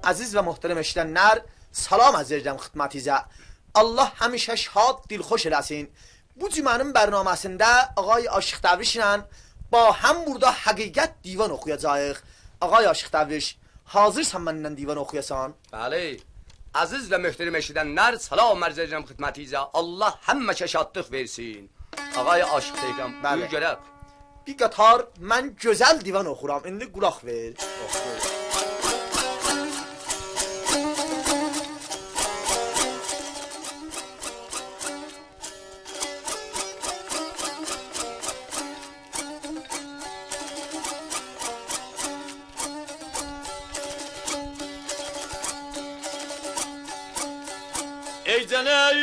Aziz və möhtərəm eşidənlər, salam arz edirəm xidmətinizə. Allah həmişə şad, dilxoş eləsin. Bu cümənin bərnaməsində Ağay Aşıq Dərvişlə ba həm burada həqiqət divan oxuyacağıq. Ağay Aşıq Dərviş, hazırsan məndən divan oxuyasan? Bəli. Aziz və möhtərəm eşidənlər, salam arz edirəm xidmətinizə. Allah həmişə şadlıq versin. Ağay Aşıq deyirəm, buyur görək. Bir qatar mən gözəl divan oxuram. İndi qulaq ver. Oxuyur. Ey canım.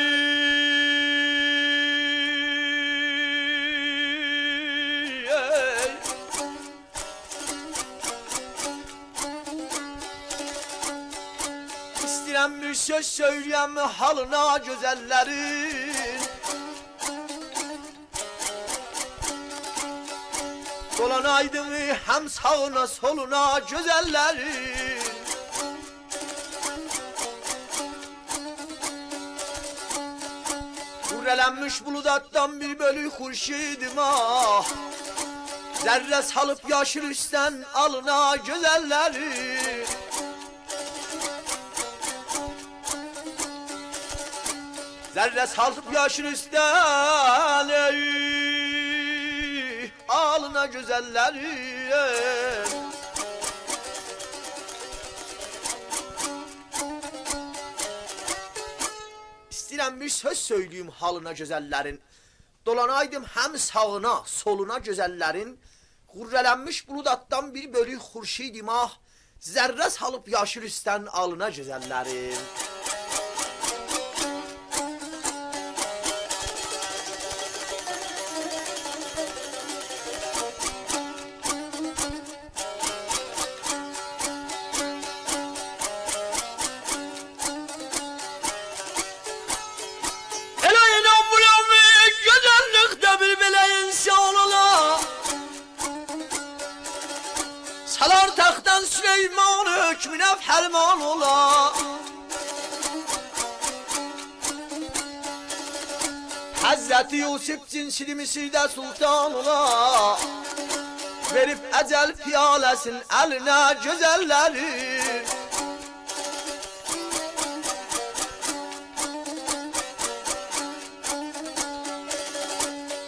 İstəyirəm bir söz söyləyəm halına gözəllərin. Dolanaydım həm sağına soluna gözəllərin. Qürrələnmiş buludatdan bir bölük xurşidim ah. Zərrə salıb yaşıl üstdən alına gözəllərin. Zərrə salıb yaşıl üstdən alına gözəllərin. İstəyirəm bir söz söyləyim halına gözəllərin. Dolanaydım həm sağına, soluna gözəllərin. Qürrələnmiş buludatdan bir bölük xurşidim ah. Zərrə salıb yaşıl üstdən alına gözəllərin. Hükmünə fərman ola. Həzrəti Yusuf cinsili Misirdə sultan ola. Verib əcəl piyaləsin əlinə gözəlləri.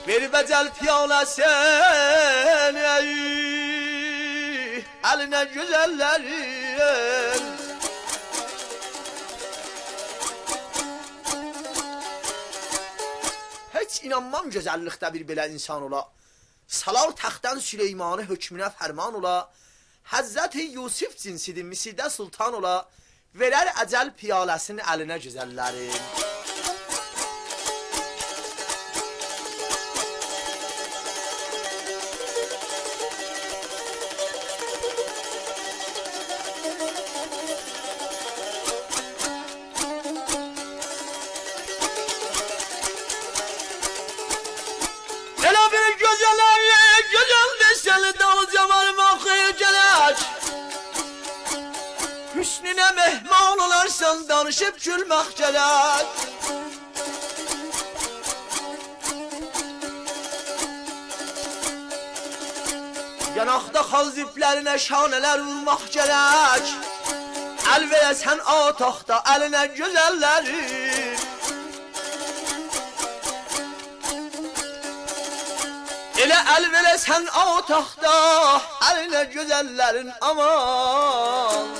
Verib əcəl piyaləsin əlinə gözəllərin. Heç inanmam gözəllikdə bir belə insan ola. Salar taxtdan Süleymanı hökmünə fərman ola. Həzrəti Yusuf cinsidir Misirdə sultan ola. Verər əcəl piyaləsini əlinə gözəllərin. Hüsnünə mehman olarsan danışıb gülmək gələk. Yanaqda xalziflərinə şanələr vurmaq gələk. Əl verəsən ataqda əlinə gözəllərin. Elə əl verəsən ataqda əlinə gözəllərin aman.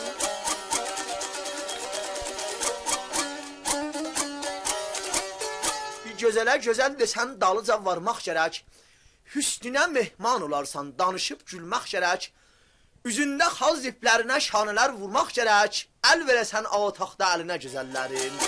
Gözələ gözəl desən dalıca varmaq gərək. Hüsnünə mehman olarsan danışıb gülmək gərək. Üzündə xaz iplərinə şanələr vurmaq gərək. Əl verəsən ataqda əlinə gözəllərin.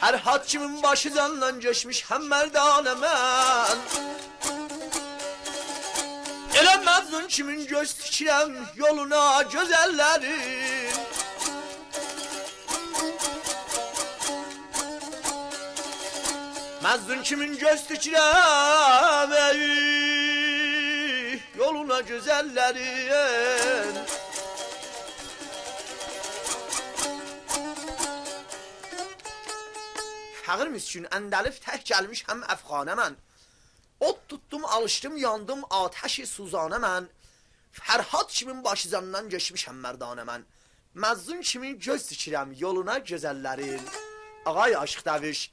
Ferhat kimin başıdandan geçmiş hem merdane mən. Elə Məzlun kimin göz tikirəm yoluna gözəllərin. Məzlun kimin göz tikirəm yoluna gözəllərin. Fəqir miskün Əndəlif tək gəlmiş həm əfxanə mən. Ot tuttum alışdım yandım ateşi suzanə mən. Ferhat kimin başızandan geçmişəm mərdanə mən. Məzlun kimin göz tikirəm yoluna gözəllərin. Ağay Aşıq Dəviş